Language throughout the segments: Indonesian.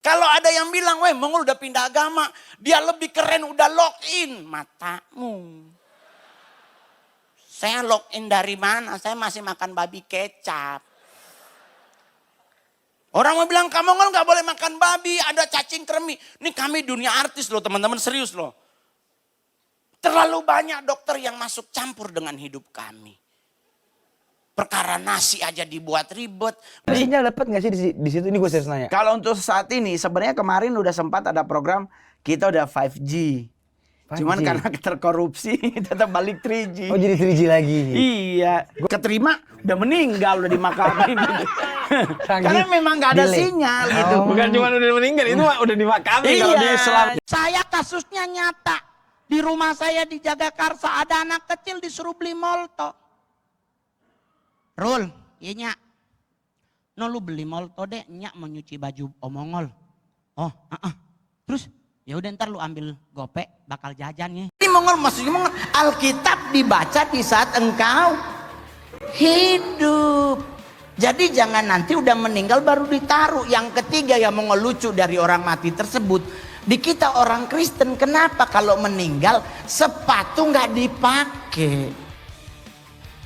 Kalau ada yang bilang, weh Mongol udah pindah agama, dia lebih keren udah login. Matamu. Saya login dari mana? Saya masih makan babi kecap. Orang mau bilang, kamu Mongol gak boleh makan babi, ada cacing kremi. Ini kami dunia artis loh teman-teman, serius loh. Terlalu banyak dokter yang masuk campur dengan hidup kami. Perkara nasi aja dibuat ribet. Sinyal dapat nggak sih di situ? Ini gue serius nanya. Kalau untuk saat ini sebenarnya kemarin udah sempat ada program kita udah 5G. Cuman karena terkorupsi tetap balik 3G. Oh jadi 3G lagi. Iya. Keterima udah meninggal udah dimakamin. Karena memang nggak ada sinyal gitu. Bukan cuma udah meninggal, itu udah dimakamin kalau di Islam. Saya kasusnya nyata. Di rumah saya di Jagakarsa ada anak kecil disuruh beli molto. Rul, iya nyak. No lu beli molto deh, nyak mau nyuci baju omongol. Oh, terus ya udah ntar lu ambil gope, bakal jajan ya. Ini Mongol maksudnya Mongol, Alkitab dibaca di saat engkau hidup. Jadi jangan nanti udah meninggal baru ditaruh. Yang ketiga yang Mongol lucu dari orang mati tersebut. Di kita orang Kristen kenapa kalau meninggal sepatu nggak dipakai?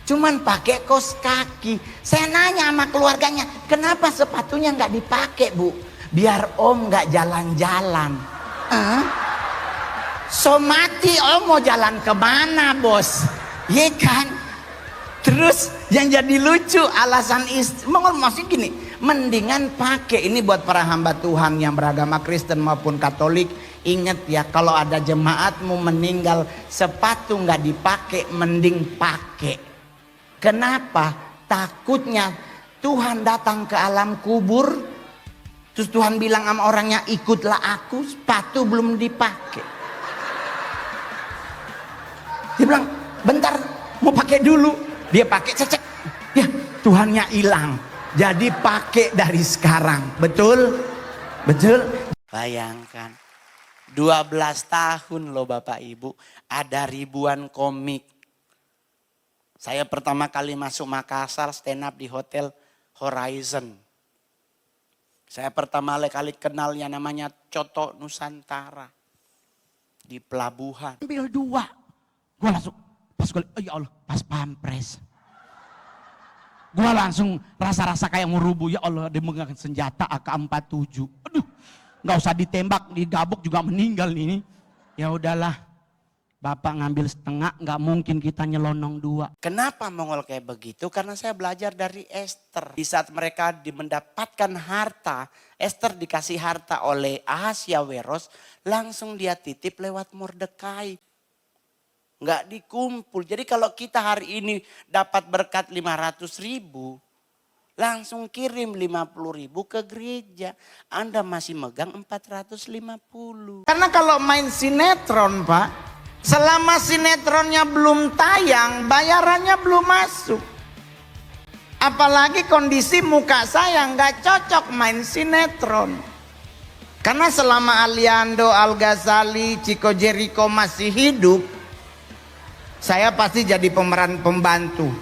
Cuman pakai kaos kaki. Saya nanya sama keluarganya, kenapa sepatunya nggak dipakai bu? Biar om nggak jalan-jalan. So mati om mau jalan kemana bos? Iya kan? Terus yang jadi lucu alasan Mongol masih gini, mendingan pakai ini buat para hamba Tuhan yang beragama Kristen maupun Katolik. Ingat ya, kalau ada jemaatmu meninggal sepatu nggak dipakai, mending pakai. Kenapa? Takutnya Tuhan datang ke alam kubur, terus Tuhan bilang sama orangnya ikutlah aku, sepatu belum dipakai. Dia bilang bentar mau pakai dulu. Dia pakai cecek, ya Tuhannya hilang. Jadi pakai dari sekarang, betul? Betul? Bayangkan, 12 tahun loh Bapak Ibu, ada ribuan komik. Saya pertama kali masuk Makassar stand up di Hotel Horizon. Saya pertama kali kenal yang namanya Coto Nusantara. Di pelabuhan. Ambil 2, gue langsung, pas gue, oh ya Allah, pas pampres. Gue langsung rasa-rasa kayak ngerubuh, ya Allah dia megang senjata AK-47. Aduh, nggak usah ditembak, digabuk juga meninggal ini. Ya udahlah, Bapak ngambil setengah, nggak mungkin kita nyelonong 2. Kenapa Mongol kayak begitu? Karena saya belajar dari Esther. Di saat mereka mendapatkan harta, Esther dikasih harta oleh Ahasyaweros, langsung dia titip lewat Mordekai. Nggak dikumpul. Jadi kalau kita hari ini dapat berkat 500.000, langsung kirim 50.000 ke gereja. Anda masih megang 450. Karena kalau main sinetron Pak, selama sinetronnya belum tayang, bayarannya belum masuk. Apalagi kondisi muka saya nggak cocok main sinetron. Karena selama Aliando, Al Ghazali, Chico Jericho masih hidup, saya pasti jadi pemeran pembantu.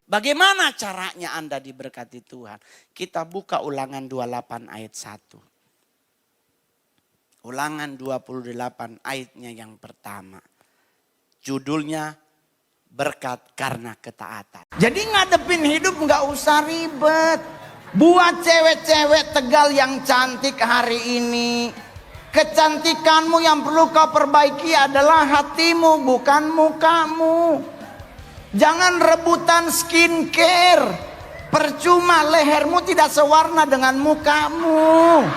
Bagaimana caranya Anda diberkati Tuhan? Kita buka Ulangan 28 ayat 1. Ulangan 28 ayatnya yang pertama. Judulnya berkat karena ketaatan. Jadi ngadepin hidup nggak usah ribet. Buat cewek-cewek Tegal yang cantik hari ini. Kecantikanmu yang perlu kau perbaiki adalah hatimu, bukan mukamu. Jangan rebutan skincare. Percuma lehermu tidak sewarna dengan mukamu.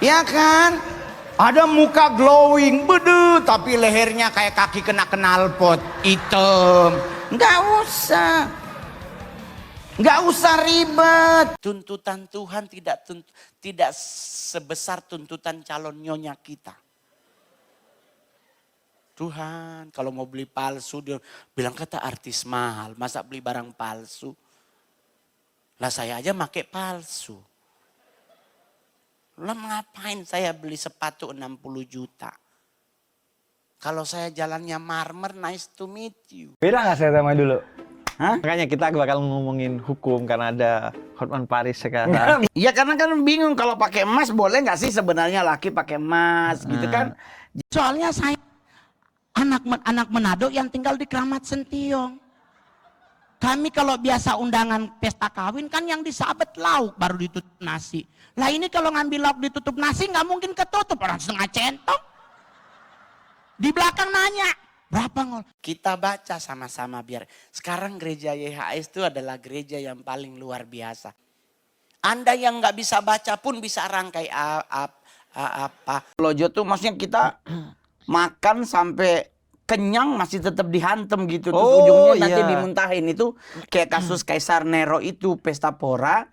Ya kan? Ada muka glowing, bedu, tapi lehernya kayak kaki kena knalpot, hitam. Nggak usah. Nggak usah ribet. Tuntutan Tuhan tidak sebesar tuntutan calon nyonya kita. Tuhan kalau mau beli palsu dia bilang kata artis mahal. Masa beli barang palsu? Lah saya aja pakai palsu. Lah ngapain saya beli sepatu 60 juta? Kalau saya jalannya marmer, nice to meet you. Beda nggak saya sama dulu? Hah? Makanya kita bakal ngomongin hukum karena ada Hotman Paris sekarang. Iya karena kan bingung kalau pakai emas boleh nggak sih sebenarnya laki pakai emas gitu kan? Soalnya saya anak Manado yang tinggal di Kramat Sentiong. Kami kalau biasa undangan pesta kawin kan yang disabet lauk baru ditutup nasi. Lah ini kalau ngambil lauk ditutup nasi nggak mungkin ketutup, orang setengah centong. Di belakang nanya, berapa ngol? Kita baca sama-sama biar. Sekarang gereja YHS itu adalah gereja yang paling luar biasa. Anda yang nggak bisa baca pun bisa rangkai apa. Lojo tuh maksudnya kita makan sampai kenyang masih tetap dihantem gitu. Terus Oh, ujungnya nanti iya. dimuntahin. Itu kayak kasus Kaisar Nero itu pesta pora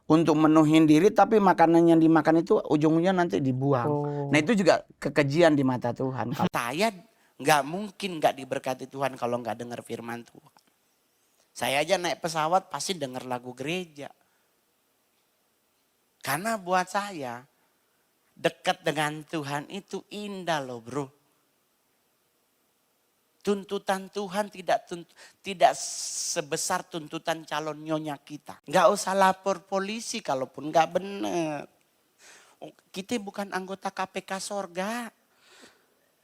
untuk menuhin diri tapi makanan yang dimakan itu ujungnya nanti dibuang. Nah itu juga kekejian di mata Tuhan. Saya nggak mungkin nggak diberkati Tuhan kalau nggak dengar firman Tuhan. Saya aja naik pesawat pasti dengar lagu gereja. Karena buat saya dekat dengan Tuhan itu indah loh bro. Tuntutan Tuhan tidak sebesar tuntutan calon nyonya kita. Nggak usah lapor polisi kalaupun nggak benar. Kita bukan anggota KPK sorga.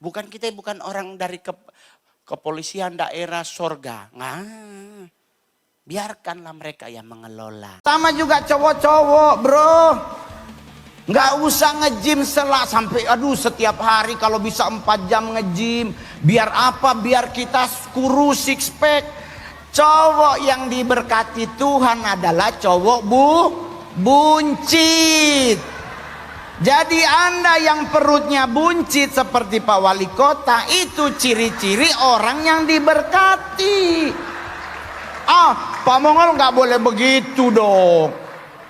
Kita bukan orang dari kepolisian daerah sorga. Nah, biarkanlah mereka yang mengelola. Sama juga cowok-cowok bro. Nggak usah nge-gym sampai setiap hari kalau bisa 4 jam nge-gym. Biar apa? Biar kita kurus six pack. Cowok yang diberkati Tuhan adalah cowok buncit. Jadi Anda yang perutnya buncit seperti Pak Wali Kota itu ciri-ciri orang yang diberkati. Pak Mongol nggak boleh begitu dong.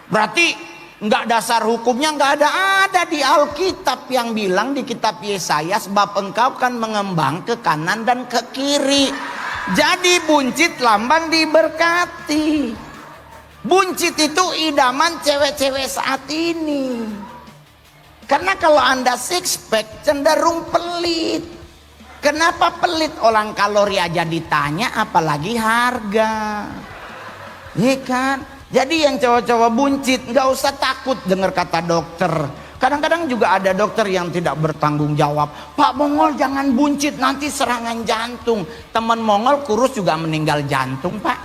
Berarti nggak dasar hukumnya nggak ada di Alkitab yang bilang di kitab Yesaya sebab engkau kan mengembang ke kanan dan ke kiri. Jadi buncit lambang diberkati. Buncit itu idaman cewek-cewek saat ini. Karena kalau Anda six pack cenderung pelit. Kenapa pelit? Orang kalori aja ditanya apalagi harga. Iya kan? Jadi yang cowok-cowok buncit nggak usah takut dengar kata dokter. Kadang-kadang juga ada dokter yang tidak bertanggung jawab. Pak Mongol jangan buncit nanti serangan jantung. Teman Mongol kurus juga meninggal jantung Pak.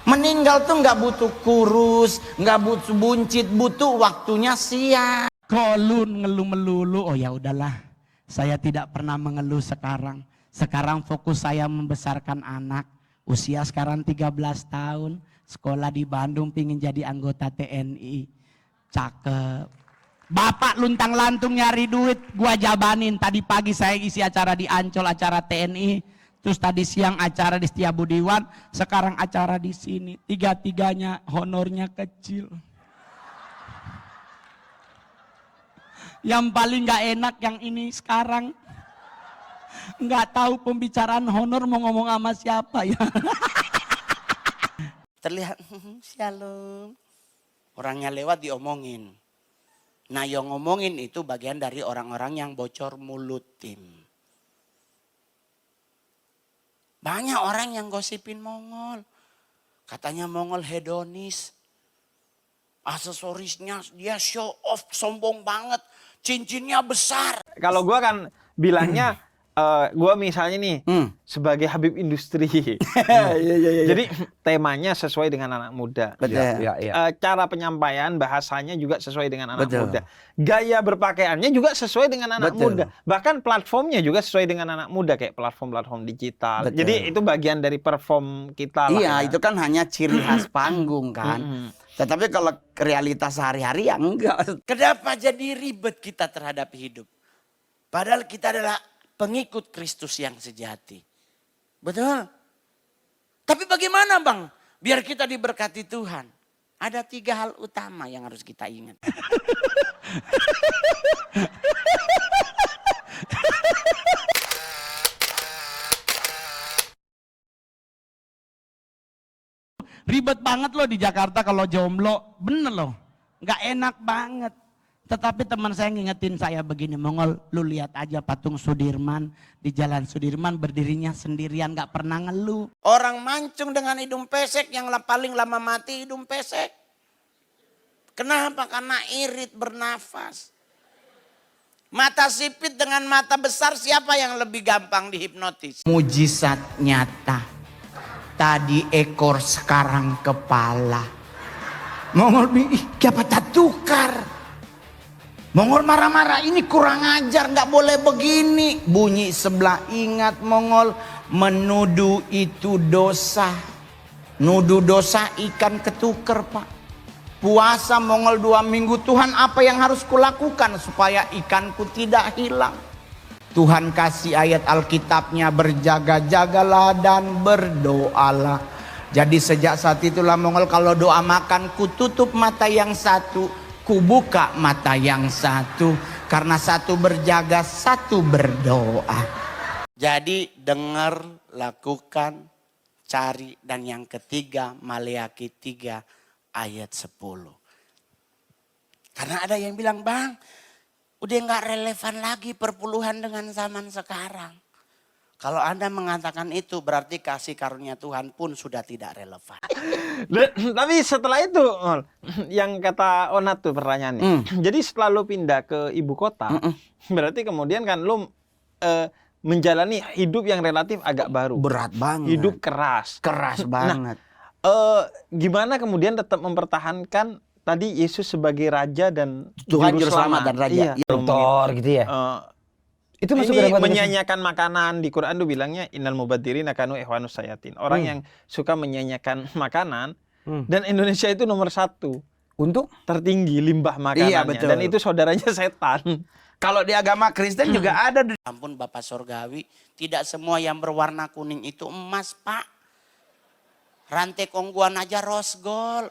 Meninggal tuh nggak butuh kurus, nggak butuh buncit, butuh waktunya siang. Kolun ngeluh melulu, oh ya udahlah. Saya tidak pernah mengeluh sekarang. Sekarang fokus saya membesarkan anak. Usia sekarang 13 tahun. Sekolah di Bandung pingin jadi anggota TNI. Cakep. Bapak luntang lantung nyari duit, gua jabanin. Tadi pagi saya isi acara di Ancol, acara TNI. Terus tadi siang acara di Setiabudiwan. Sekarang acara di sini. Tiga-tiganya honornya kecil. Yang paling gak enak yang ini sekarang. Nggak tahu pembicaraan honor mau ngomong sama siapa ya. Terlihat shalom. Orangnya lewat diomongin. Nah yang ngomongin itu bagian dari orang-orang yang bocor mulut tim. Banyak orang yang gosipin Mongol. Katanya Mongol hedonis. Aksesorisnya dia show off, sombong banget. Cincinnya besar. Kalau gua kan bilangnya gua misalnya nih sebagai Habib industri. Jadi temanya sesuai dengan anak muda. Betul. Cara penyampaian bahasanya juga sesuai dengan anak Betul. muda. Gaya berpakaiannya juga sesuai dengan anak Betul. muda. Bahkan platformnya juga sesuai dengan anak muda kayak platform-platform digital. Betul. Jadi itu bagian dari perform kita lah. Iya, ya. itu kan hanya ciri khas panggung kan. Tetapi kalau realitas sehari-hari ya enggak. Kenapa jadi ribet kita terhadap hidup? Padahal kita adalah pengikut Kristus yang sejati. Betul. Tapi bagaimana Bang? Biar kita diberkati Tuhan. Ada 3 hal utama yang harus kita ingat. Ribet banget loh di Jakarta kalau jomblo. Bener loh. Nggak enak banget. Tetapi teman saya ngingetin saya begini, Mongol, lu lihat aja patung Sudirman di Jalan Sudirman berdirinya sendirian, gak pernah ngeluh. Orang mancung dengan hidung pesek, yang paling lama mati hidung pesek. Kenapa? Karena irit bernafas. Mata sipit dengan mata besar, siapa yang lebih gampang dihipnotis? Mujizat nyata. Tadi ekor, sekarang kepala. Mongol bilang, ih, kenapa tak tukar? Mongol marah-marah, ini kurang ajar, nggak boleh begini. Bunyi sebelah, ingat Mongol, menuduh itu dosa. Nuduh dosa, ikan ketuker, Pak. Puasa Mongol 2 minggu, Tuhan apa yang harus kulakukan supaya ikanku tidak hilang? Tuhan kasih ayat Alkitabnya, berjaga-jagalah dan berdoalah. Jadi sejak saat itulah Mongol kalau doa makan, ku tutup mata yang satu, ku buka mata yang satu. Karena satu berjaga, satu berdoa. Jadi dengar, lakukan, cari. Dan yang ketiga, Maleakhi 3 ayat 10. Karena ada yang bilang, Bang, udah gak relevan lagi perpuluhan dengan zaman sekarang. Kalau Anda mengatakan itu berarti kasih karunia Tuhan pun sudah tidak relevan. Tapi setelah itu, yang kata Onat tuh pertanyaannya. Jadi setelah lu pindah ke ibu kota, berarti kemudian kan lu menjalani hidup yang relatif agak baru. Berat banget. Hidup keras. Keras banget. Gimana kemudian tetap mempertahankan tadi Yesus sebagai Raja dan Tuhan Juru Juru Selamat dan Raja. Iya. Dokter gitu ya. Itu masuk Ini ke dalam menyanyiakan makanan, di Quran tuh bilangnya innal mubadirin kanu ikhwanus sayatin. Orang yang suka menyanyikan makanan, dan Indonesia itu nomor 1 untuk tertinggi limbah makanannya. Iya, betul. Dan itu saudaranya setan. Kalau di agama Kristen juga ada. Ampun Bapak Sorgawi, tidak semua yang berwarna kuning itu emas, Pak. Rantai kongguan aja rose gold.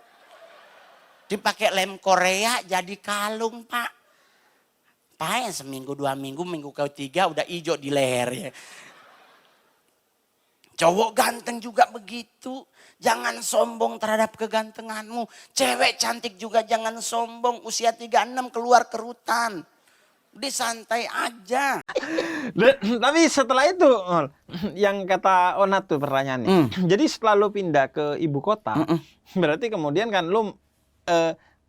Dipakai lem Korea jadi kalung, Pak. Pakai seminggu 2 minggu, minggu ketiga udah hijau di lehernya. Cowok ganteng juga begitu. Jangan sombong terhadap kegantenganmu. Cewek cantik juga jangan sombong. Usia 36 keluar kerutan. Udah santai aja. Tapi setelah itu, yang kata Onat tuh pertanyaannya. Jadi setelah lu pindah ke ibu kota, berarti kemudian kan lu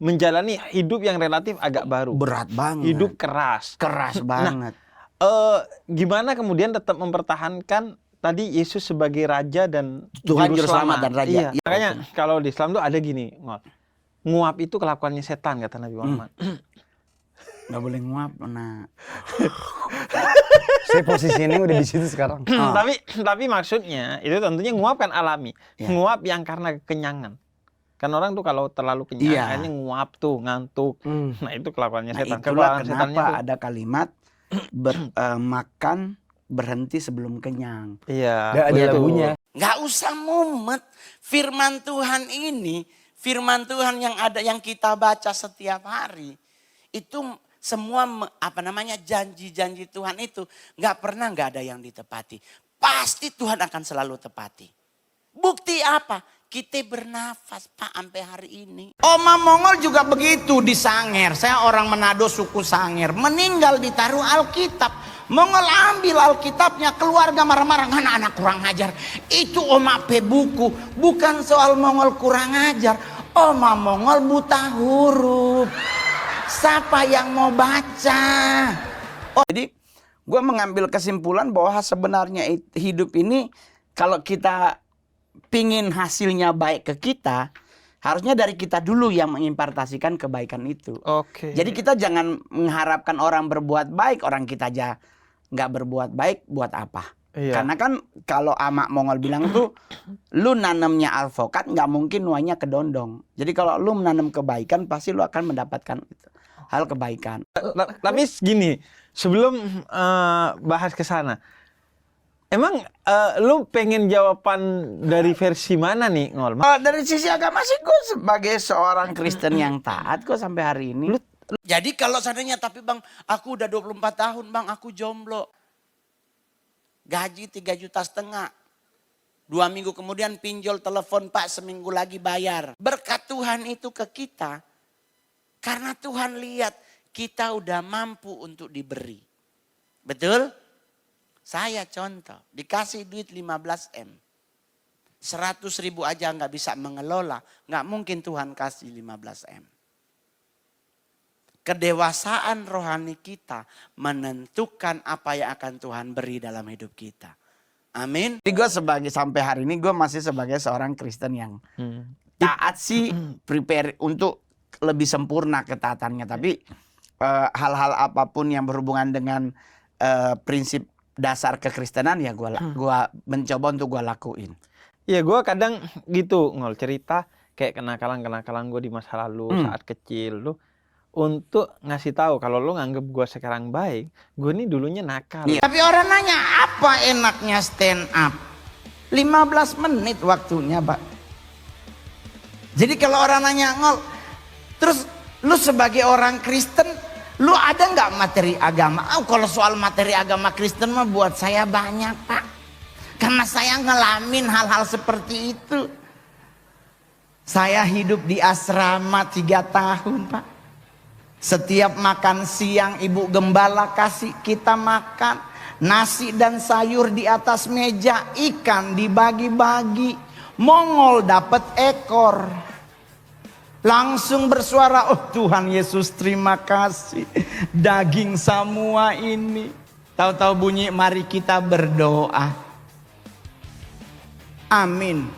menjalani hidup yang relatif agak baru. Berat banget. Hidup keras. Keras banget. Gimana kemudian tetap mempertahankan tadi Yesus sebagai Raja dan Tuhan Juru Juru Selamat dan Raja. Iya. Iya. Makanya kalau di Islam tuh ada gini, nguap itu kelakuannya setan kata Nabi Muhammad. Gak boleh nguap, nah. saya posisinya udah di situ sekarang. Tapi maksudnya itu tentunya nguap kan alami. Nguap yang karena kekenyangan. Kan orang tuh kalau terlalu kenyang, akhirnya nguap tuh, ngantuk. Nah itu kelakuannya Nah, setan. itulah setannya kenapa tuh, ada kalimat makan berhenti sebelum kenyang. iya, Nggak ada betul. lagunya. Nggak usah mumet. Firman Tuhan ini, firman Tuhan yang ada yang kita baca setiap hari, itu semua janji-janji Tuhan itu nggak pernah nggak ada yang ditepati. Pasti Tuhan akan selalu tepati. Bukti apa? Kita bernafas, Pak, sampai hari ini. Oma Mongol juga begitu di Sanger. Saya orang Manado suku Sanger. Meninggal ditaruh Alkitab. Mongol ambil Alkitabnya, keluarga marah-marah. Anak-anak kurang ajar. Itu Oma pe buku. Bukan soal Mongol kurang ajar. Oma Mongol buta huruf. Siapa yang mau baca? Jadi gue mengambil kesimpulan bahwa sebenarnya hidup ini kalau kita pingin hasilnya baik ke kita, harusnya dari kita dulu yang mengimpartasikan kebaikan itu. Oke. Jadi kita jangan mengharapkan orang berbuat baik, orang kita aja nggak berbuat baik, buat apa? Iya. Karena kan kalau Amak Mongol bilang tuh, lu nanamnya alvokat nggak mungkin nuanya kedondong. Jadi kalau lu menanam kebaikan, pasti lu akan mendapatkan hal kebaikan. Tapi gini, sebelum bahas ke sana, emang lu pengen jawaban dari versi mana nih, Ngol? Dari sisi agama sih gue sebagai seorang Kristen yang taat kok sampai hari ini. Jadi kalau seandainya, tapi Bang, aku udah 24 tahun Bang, aku jomblo. Gaji 3,5 juta. 2 minggu kemudian pinjol telepon, Pak, seminggu lagi bayar. Berkat Tuhan itu ke kita. Karena Tuhan lihat kita udah mampu untuk diberi. Betul? Saya contoh, dikasih duit 15 M. 100.000 aja nggak bisa mengelola, nggak mungkin Tuhan kasih 15 M. Kedewasaan rohani kita menentukan apa yang akan Tuhan beri dalam hidup kita. Amin. Jadi gue sampai hari ini gue masih sebagai seorang Kristen yang taat sih, prepare untuk lebih sempurna ketaatannya. Tapi hal-hal apapun yang berhubungan dengan prinsip dasar kekristenan ya gue mencoba untuk gue lakuin. Iya, gue kadang gitu Ngol, cerita kayak kenakalan gue di masa lalu saat kecil tuh, untuk ngasih tahu kalau lo nganggep gue sekarang baik, gue ini dulunya nakal. Iya. Tapi orang nanya, apa enaknya stand up? 15 menit waktunya, Pak. Jadi kalau orang nanya, Ngol, terus lu sebagai orang Kristen, lu ada nggak materi agama? Oh, kalau soal materi agama Kristen mah buat saya banyak, Pak. Karena saya ngalamin hal-hal seperti itu. Saya hidup di asrama 3 tahun, Pak. Setiap makan siang Ibu Gembala kasih kita makan. Nasi dan sayur di atas meja, ikan dibagi-bagi. Mongol dapat ekor. Langsung bersuara, oh Tuhan Yesus terima kasih. Daging semua ini. Tahu-tahu bunyi, mari kita berdoa. Amin.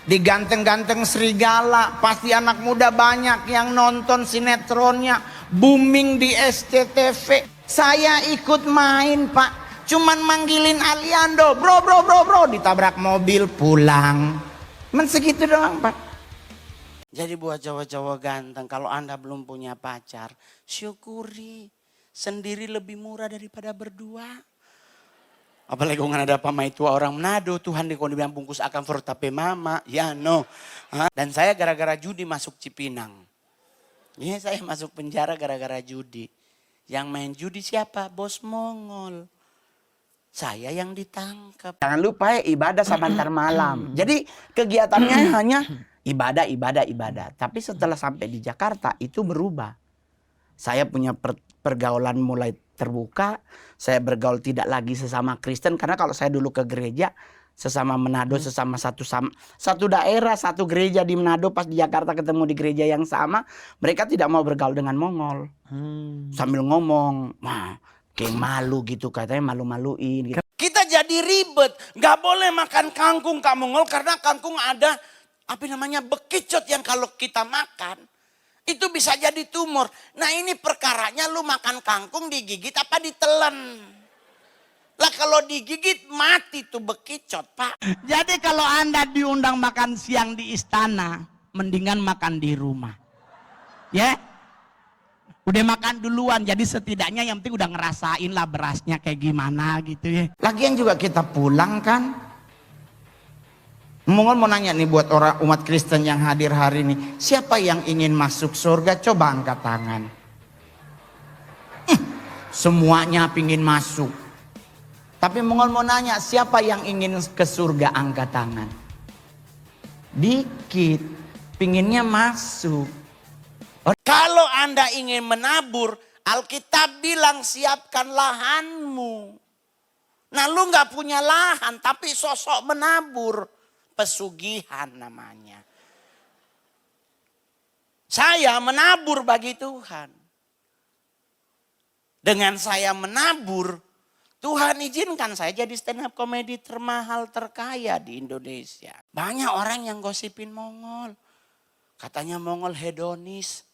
Diganteng-ganteng serigala, pasti anak muda banyak yang nonton sinetronnya, booming di SCTV. Saya ikut main, Pak. Cuman manggilin Aliando, bro, ditabrak mobil pulang. Men segitu doang, Pak. Jadi buat cowok-cowok ganteng, kalau Anda belum punya pacar, syukuri. Sendiri lebih murah daripada berdua. Apalagi kalau ada pamai tua orang Manado, Tuhan dibilang bungkus akan fortape mama, ya no. Dan saya gara-gara judi masuk Cipinang. Ya saya masuk penjara gara-gara judi. Yang main judi siapa? Bos Mongol. Saya yang ditangkap. Jangan lupa ya, ibadah sebentar malam. Jadi kegiatannya hanya ibadah. Tapi setelah sampai di Jakarta itu berubah. Saya punya pergaulan mulai terbuka. Saya bergaul tidak lagi sesama Kristen. Karena kalau saya dulu ke gereja, sesama Manado, sesama satu daerah, satu gereja di Manado, pas di Jakarta ketemu di gereja yang sama, mereka tidak mau bergaul dengan Mongol. Sambil ngomong, wah kayak malu gitu, katanya malu-maluin gitu. Kita jadi ribet, nggak boleh makan kangkung Kak Mongol karena kangkung ada bekicot yang kalau kita makan itu bisa jadi tumor. Nah ini perkaranya lu makan kangkung digigit apa ditelan. Lah kalau digigit mati tuh bekicot, Pak. Jadi kalau Anda diundang makan siang di istana, mendingan makan di rumah. Ya. Udah makan duluan, jadi setidaknya yang penting udah ngerasain lah berasnya kayak gimana gitu ya. Lagian juga kita pulang kan. Mongol mau nanya nih buat orang umat Kristen yang hadir hari ini. Siapa yang ingin masuk surga? Coba angkat tangan. Semuanya pingin masuk. Tapi Mongol mau nanya, siapa yang ingin ke surga? Angkat tangan. Dikit. Pinginnya masuk. Kalau Anda ingin menabur, Alkitab bilang siapkan lahanmu. Nah lu gak punya lahan tapi sosok menabur. Pesugihan namanya. Saya menabur bagi Tuhan. Dengan saya menabur, Tuhan izinkan saya jadi stand up comedy termahal terkaya di Indonesia. Banyak orang yang gosipin Mongol. Katanya Mongol hedonis.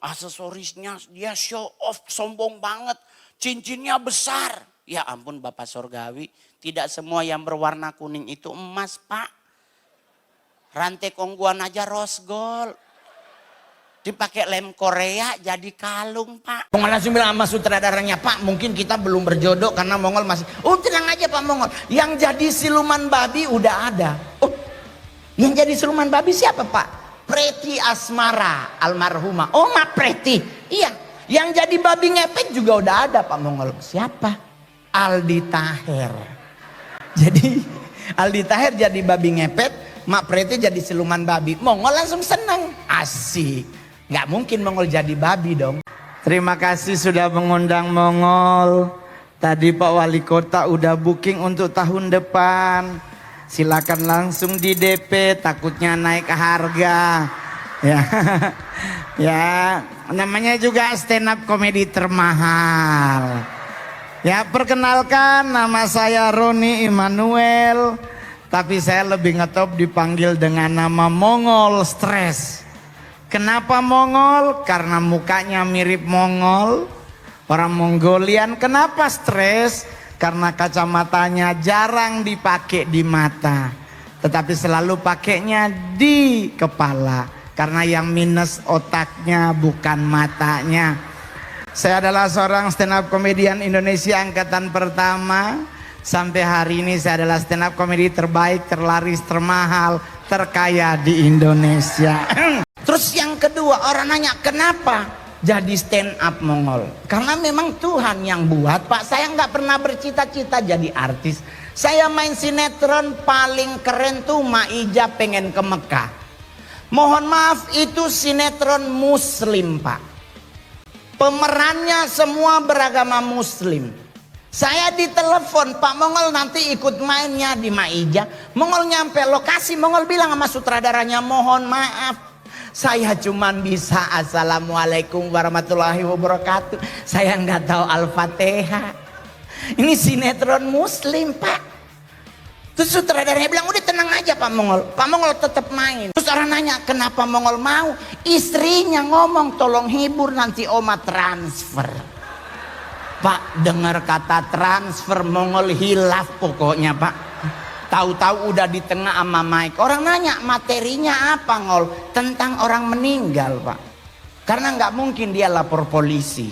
Aksesorisnya dia show off, sombong banget. Cincinnya besar. Ya ampun Bapak Sorgawi, tidak semua yang berwarna kuning itu emas, Pak. Rantai kongguan aja rose gold. Dipakai lem Korea jadi kalung, Pak. Mongol langsung bilang sama sutradaranya, Pak mungkin kita belum berjodoh karena Mongol masih. Oh tenang aja Pak Mongol, yang jadi siluman babi udah ada. Oh, yang jadi siluman babi siapa Pak? Preti Asmara almarhumah. Oh Mak Preti, iya. Yang jadi babi ngepet juga udah ada Pak Mongol. Siapa? Aldi Taher. Jadi Aldi Taher jadi babi ngepet, Mak Preti jadi siluman babi. Mongol langsung seneng, asik. Nggak mungkin Mongol jadi babi dong. Terima kasih sudah mengundang Mongol. Tadi Pak Wali Kota udah booking untuk tahun depan. Silakan langsung di DP, takutnya naik harga. Ya, ya, namanya juga stand up komedi termahal. Ya, perkenalkan, nama saya Roni Immanuel. Tapi saya lebih ngetop dipanggil dengan nama Mongol Stres. Kenapa Mongol? Karena mukanya mirip Mongol, orang Mongolian. Kenapa stres? Karena kacamatanya jarang dipakai di mata, tetapi selalu pakainya di kepala. Karena yang minus otaknya bukan matanya. Saya adalah seorang stand up komedian Indonesia angkatan pertama. Sampai hari ini saya adalah stand up komedi terbaik, terlaris, termahal, terkaya di Indonesia. Terus yang kedua, orang nanya kenapa jadi stand up Mongol? Karena memang Tuhan yang buat, Pak. Saya nggak pernah bercita-cita jadi artis. Saya main sinetron paling keren tuh Maija Pengen ke Mekah. Mohon maaf, itu sinetron Muslim, Pak. Pemerannya semua beragama Muslim. Saya ditelepon, Pak Mongol nanti ikut mainnya di Maija. Mongol nyampe lokasi, Mongol bilang sama sutradaranya, mohon maaf, saya cuman bisa assalamualaikum warahmatullahi wabarakatuh. Saya nggak tahu Al-Fatihah. Ini sinetron Muslim, Pak. Terus sutradaranya bilang, udah tenang aja Pak Mongol. Pak Mongol tetap main. Terus orang nanya, kenapa Mongol mau? Istrinya ngomong, tolong hibur nanti Oma transfer. Pak, dengar kata transfer, Mongol hilaf pokoknya, Pak. Tahu-tahu udah di tengah sama Mike. Orang nanya materinya apa Ngol? Tentang orang meninggal, Pak. Karena nggak mungkin dia lapor polisi.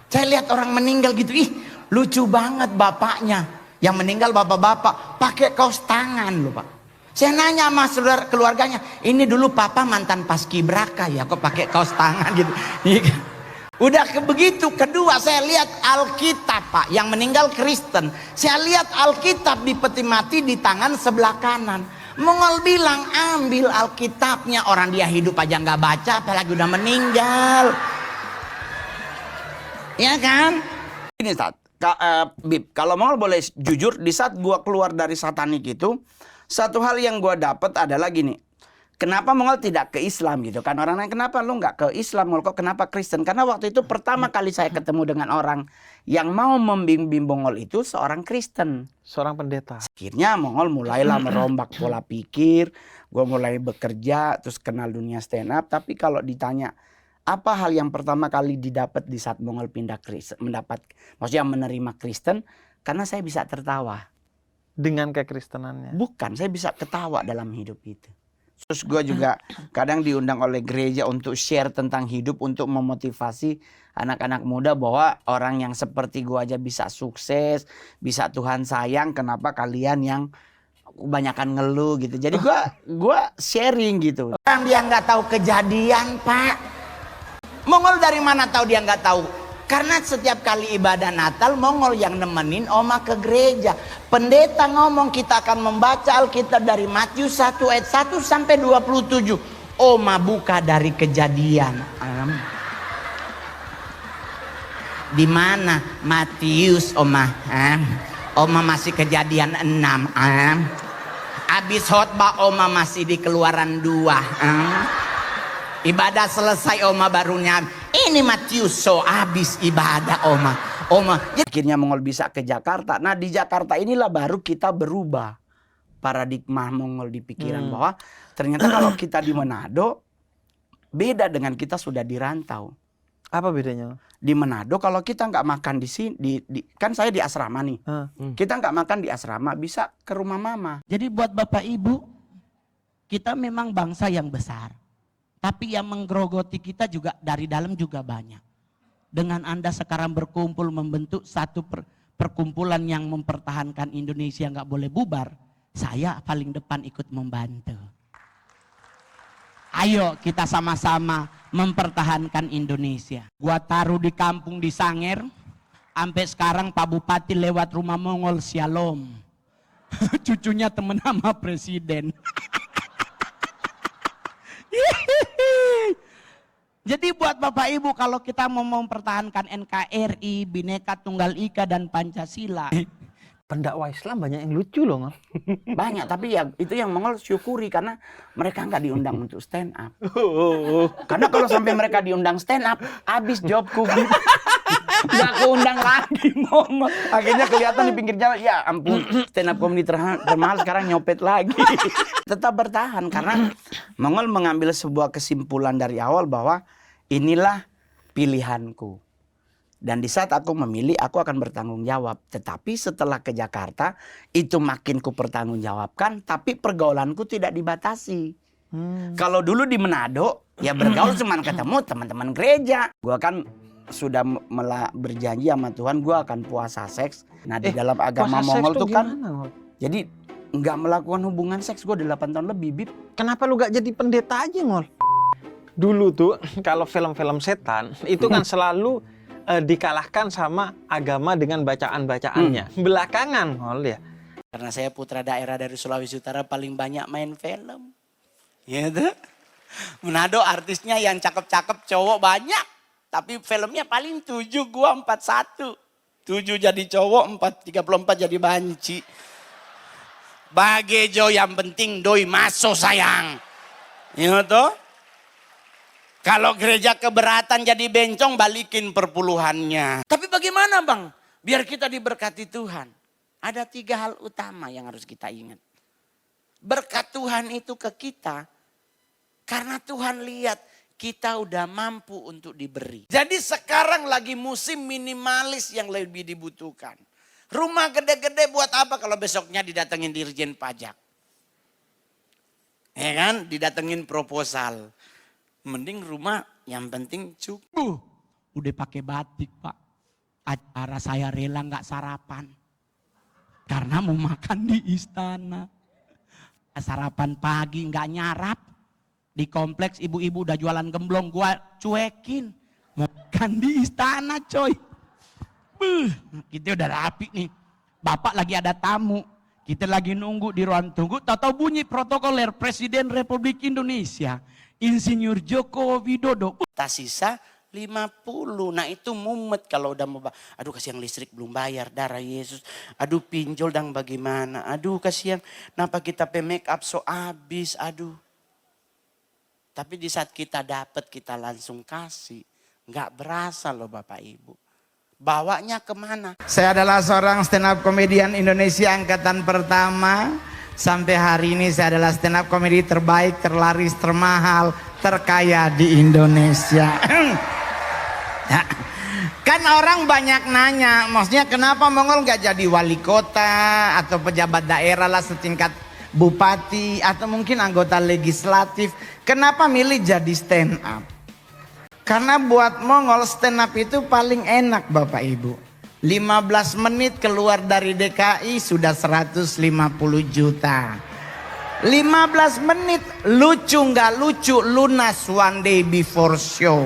Saya lihat orang meninggal gitu, ih lucu banget bapaknya. Yang meninggal bapak-bapak pakai kaos tangan loh, Pak. Saya nanya sama saudara keluarganya, ini dulu papa mantan paskibraka ya, kok pakai kaos tangan gitu. Udah begitu. Kedua, saya lihat Alkitab, Pak. Yang meninggal Kristen. Saya lihat Alkitab di peti mati di tangan sebelah kanan. Mongol bilang, ambil Alkitabnya. Orang dia hidup aja nggak baca, apalagi udah meninggal. Ya kan? Ini Ustaz, Bib, kalau Mongol boleh jujur, di saat gua keluar dari satanik itu, satu hal yang gua dapat adalah gini. Kenapa Mongol tidak ke Islam gitu kan? Orang nanya, kenapa lu nggak ke Islam? Mongol kok kenapa Kristen? Karena waktu itu pertama kali saya ketemu dengan orang yang mau membimbing Mongol itu seorang Kristen. Seorang pendeta. Akhirnya Mongol mulailah merombak pola pikir. Gue mulai bekerja, terus kenal dunia stand up. Tapi kalau ditanya, apa hal yang pertama kali didapat di saat Mongol pindah Kristen? Maksudnya menerima Kristen, karena saya bisa tertawa. Dengan kekristenannya? Bukan, saya bisa ketawa dalam hidup itu. Terus gue juga kadang diundang oleh gereja untuk share tentang hidup, untuk memotivasi anak-anak muda bahwa orang yang seperti gue aja bisa sukses, bisa Tuhan sayang, kenapa kalian yang kebanyakan ngeluh gitu. Jadi gue sharing gitu. Orang dia nggak tahu kejadian, Pak. Mongol dari mana tahu dia nggak tahu? Karena setiap kali ibadah Natal, Mongol yang nemenin Oma ke gereja. Pendeta ngomong kita akan membaca Alkitab dari Matius 1 ayat 1 sampai 27. Oma buka dari Kejadian. Di mana? Matius, Oma. Oma masih Kejadian 6. Habis khotbah Oma masih di Keluaran 2. Ibadah selesai Oma barunya. Ini Matius, so habis ibadah Oma. Akhirnya Mongol bisa ke Jakarta. Nah di Jakarta inilah baru kita berubah paradigma Mongol di pikiran bahwa ternyata kalau kita di Manado beda dengan kita sudah di rantau. Apa bedanya? Di Manado kalau kita nggak makan di sini, kan saya di asrama nih. Kita nggak makan di asrama, bisa ke rumah mama. Jadi buat Bapak Ibu, kita memang bangsa yang besar. Tapi yang menggerogoti kita juga dari dalam juga banyak. Dengan Anda sekarang berkumpul membentuk satu perkumpulan yang mempertahankan Indonesia nggak boleh bubar, saya paling depan ikut membantu. Ayo kita sama-sama mempertahankan Indonesia. Gua taruh di kampung di Sanger, sampai sekarang Pak Bupati lewat rumah Mongol Shalom. Cucunya temen sama presiden. Jadi buat Bapak Ibu kalau kita mau mempertahankan NKRI, Bhinneka Tunggal Ika dan Pancasila. Pendakwah Islam banyak yang lucu loh, Ngol. Banyak, tapi ya itu yang Mongol syukuri karena mereka nggak diundang untuk stand up. Karena kalau sampai mereka diundang stand up, habis jobku. Nggak keundang lagi Mongol. Akhirnya kelihatan di pinggir jalan, ya ampun, stand up comedy termahal sekarang nyopet lagi. Tetap bertahan karena Mongol mengambil sebuah kesimpulan dari awal bahwa inilah pilihanku. Dan di saat aku memilih, aku akan bertanggung jawab. Tetapi setelah ke Jakarta, itu makin ku pertanggungjawabkan, tapi pergaulanku tidak dibatasi. Kalau dulu di Manado, ya bergaul cuma ketemu teman-teman gereja. Gua kan sudah berjanji sama Tuhan, gua akan puasa seks. Nah di dalam agama Mongol tuh kan, jadi nggak melakukan hubungan seks. Gua udah 8 tahun lebih, Bib. Kenapa lu gak jadi pendeta aja, Ngol? Dulu tuh, kalau film-film setan, itu kan selalu dikalahkan sama agama dengan bacaan-bacaannya. Belakangan, Ngol ya. Karena saya putra daerah dari Sulawesi Utara paling banyak main film. Gitu. Manado artisnya yang cakep-cakep cowok banyak. Tapi filmnya paling 7, gua 41. 7 jadi cowok, 34 jadi banci. Bagejo yang penting doi maso sayang. Gitu. Kalau gereja keberatan jadi bencong, balikin perpuluhannya. Tapi bagaimana Bang? Biar kita diberkati Tuhan. Ada 3 hal utama yang harus kita ingat. Berkat Tuhan itu ke kita. Karena Tuhan lihat kita udah mampu untuk diberi. Jadi sekarang lagi musim minimalis yang lebih dibutuhkan. Rumah gede-gede buat apa kalau besoknya didatengin Dirjen Pajak? Ya kan? Didatengin proposal. Mending rumah yang penting cukup. Udah pakai batik Pak. Acara saya rela nggak sarapan. Karena mau makan di istana. Sarapan pagi nggak nyarap. Di kompleks ibu-ibu udah jualan gemblong. Gua cuekin. Mau makan di istana coy. Kita udah rapi nih. Bapak lagi ada tamu. Kita lagi nunggu di ruang tunggu. Tahu-tahu bunyi protokoler Presiden Republik Indonesia. Insinyur Joko Widodo. Sisa 50. Nah itu mumet kalau udah mau. Aduh kasihan listrik belum bayar. Darah Yesus. Aduh pinjol dan bagaimana. Aduh kasihan. Kenapa kita pay make up so habis. Aduh. Tapi di saat kita dapat kita langsung kasih. Nggak berasa loh Bapak Ibu. Bawanya kemana? Saya adalah seorang stand up komedian Indonesia angkatan pertama. Sampai hari ini saya adalah stand up komedi terbaik, terlaris, termahal, terkaya di Indonesia. Ya. Kan orang banyak nanya, maksudnya kenapa Mongol gak jadi wali kota atau pejabat daerah lah setingkat bupati atau mungkin anggota legislatif. Kenapa milih jadi stand up? Karena buat Mongol stand up itu paling enak Bapak Ibu. 15 menit keluar dari DKI sudah 150 juta. 15 menit lucu nggak lucu lunas one day before show.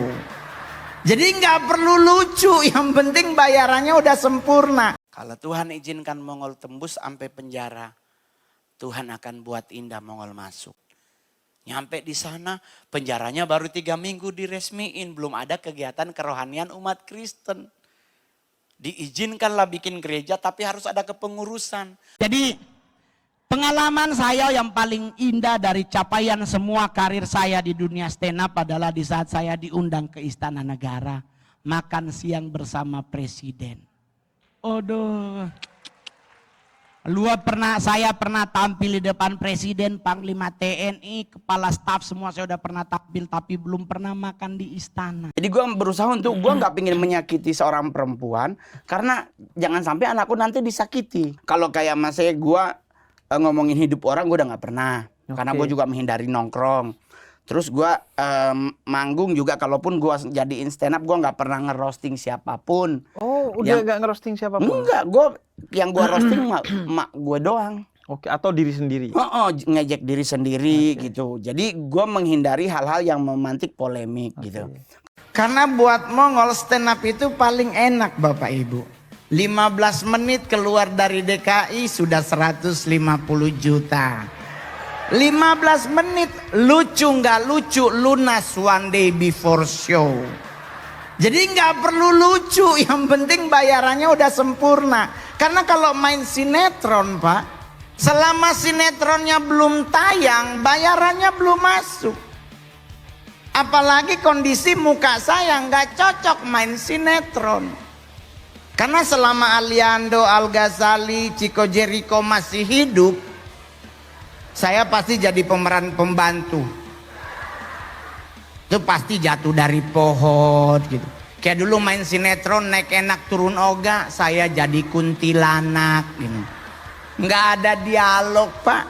Jadi nggak perlu lucu, yang penting bayarannya udah sempurna. Kalau Tuhan izinkan Mongol tembus sampai penjara, Tuhan akan buat indah Mongol masuk. Nyampe di sana penjaranya baru 3 minggu diresmiin, belum ada kegiatan kerohanian umat Kristen. Diizinkanlah bikin gereja tapi harus ada kepengurusan. Jadi pengalaman saya yang paling indah dari capaian semua karir saya di dunia stand up adalah di saat saya diundang ke Istana Negara. Makan siang bersama Presiden. Aduh. Saya pernah tampil di depan Presiden, Panglima TNI, Kepala Staf semua saya udah pernah tampil. Tapi belum pernah makan di istana. Jadi gue berusaha untuk, gue gak pengen menyakiti seorang perempuan. Karena jangan sampai anakku nanti disakiti. Kalau kayak mas saya, gue ngomongin hidup orang gue udah gak pernah. Karena gue juga menghindari nongkrong. Terus gue manggung juga, kalaupun gue jadiin stand up, gue gak pernah ngerosting siapapun. Oh, udah gak ngerosting siapapun? Enggak, yang gue roasting mak gue doang. Oke, atau diri sendiri? Ngejek diri sendiri gitu. Jadi gue menghindari hal-hal yang memantik polemik gitu. Karena buat Mongol stand up itu paling enak Bapak Ibu. 15 menit keluar dari DKI sudah 150 juta. 15 menit, lucu nggak lucu, lunas one day before show. Jadi nggak perlu lucu, yang penting bayarannya udah sempurna. Karena kalau main sinetron Pak, selama sinetronnya belum tayang, bayarannya belum masuk. Apalagi kondisi muka saya nggak cocok main sinetron. Karena selama Aliando, Al Ghazali, Chico Jericho masih hidup, saya pasti jadi pemeran pembantu. Itu pasti jatuh dari pohon gitu. Kayak dulu main sinetron naik enak turun oga, saya jadi kuntilanak gitu. Nggak ada dialog Pak.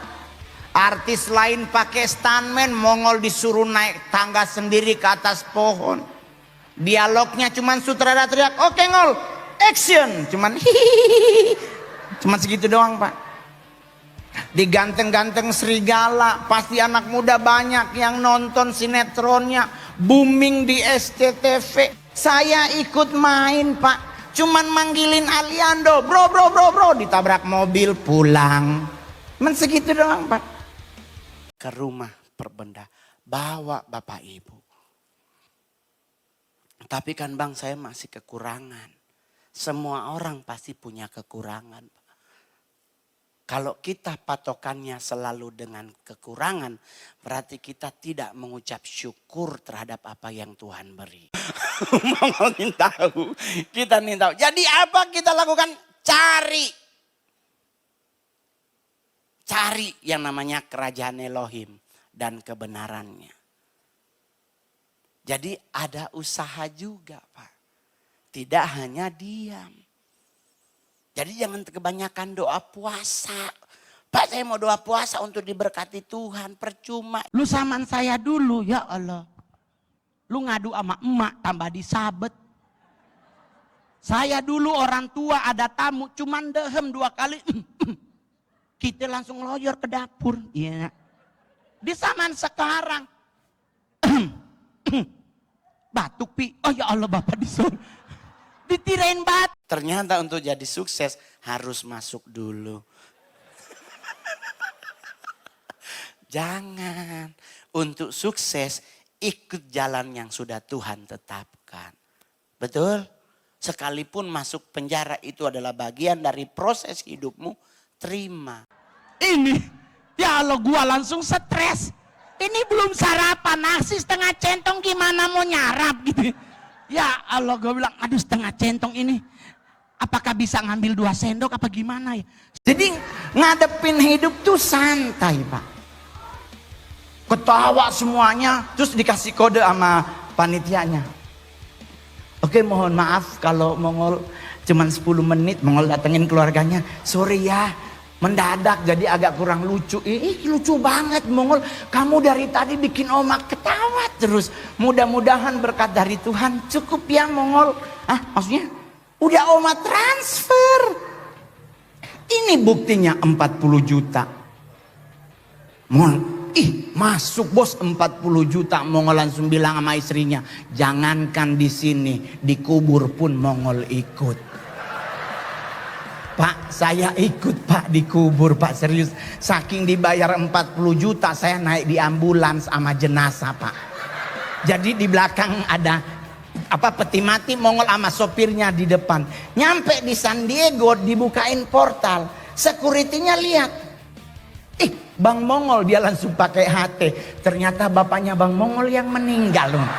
Artis lain pakai stuntman, Mongol disuruh naik tangga sendiri ke atas pohon. Dialognya cuman sutradara teriak, oke Ngol, action. Cuman hihihi. Cuman segitu doang Pak. Diganteng-ganteng serigala, pasti anak muda banyak yang nonton sinetronnya, booming di SCTV. Saya ikut main Pak, cuman manggilin Aliando, bro, ditabrak mobil pulang. Men segitu doang Pak. Ke rumah perbenda, bawa Bapak Ibu. Tapi kan Bang, saya masih kekurangan. Semua orang pasti punya kekurangan. Kalau kita patokannya selalu dengan kekurangan, berarti kita tidak mengucap syukur terhadap apa yang Tuhan beri. Mau ingin tahu, kita ingin tahu. Jadi apa kita lakukan? Cari yang namanya kerajaan Elohim dan kebenarannya. Jadi ada usaha juga Pak. Tidak hanya diam. Jadi jangan kebanyakan doa puasa. Pak, saya mau doa puasa untuk diberkati Tuhan, percuma. Lu zaman saya dulu, ya Allah. Lu ngadu sama emak tambah disabet. Saya dulu orang tua ada tamu cuman dehem 2 kali. Kita langsung loyor ke dapur. Iya. Di zaman sekarang. Batuk Pi. Oh ya Allah Bapak disuruh. Ditirain batu. Ternyata untuk jadi sukses harus masuk dulu. Jangan. Untuk sukses ikut jalan yang sudah Tuhan tetapkan. Betul? Sekalipun masuk penjara itu adalah bagian dari proses hidupmu, terima. Ini, ya Allah gua langsung stres. Ini belum sarapan, nasi setengah centong gimana mau nyarap gitu. Ya Allah gua bilang, aduh setengah centong ini. Apakah bisa ngambil 2 sendok apa gimana ya. Jadi ngadepin hidup tuh santai Pak. Ketawa semuanya, terus dikasih kode sama panitianya. Oke, mohon maaf kalau Mongol cuman 10 menit Mongol datengin keluarganya. Sorry ya, mendadak jadi agak kurang lucu. Ih lucu banget Mongol, kamu dari tadi bikin Omak ketawa terus. Mudah-mudahan berkat dari Tuhan cukup ya Mongol. Maksudnya udah Oma transfer. Ini buktinya 40 juta. Mongol, masuk bos 40 juta. Mongol langsung bilang sama istrinya, jangankan di sini, di kubur pun Mongol ikut. Pak, saya ikut Pak di kubur Pak, serius. Saking dibayar 40 juta, saya naik di ambulans sama jenazah Pak. Jadi di belakang ada peti mati, Mongol sama sopirnya di depan. Nyampe di San Diego dibukain portal, security-nya lihat. Bang Mongol, dia langsung pakai HT. Ternyata bapaknya Bang Mongol yang meninggal loh.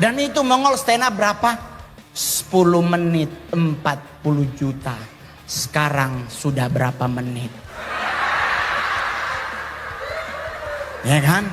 Dan itu Mongol stand up berapa? 10 menit 40 juta. Sekarang sudah berapa menit? Ya kan?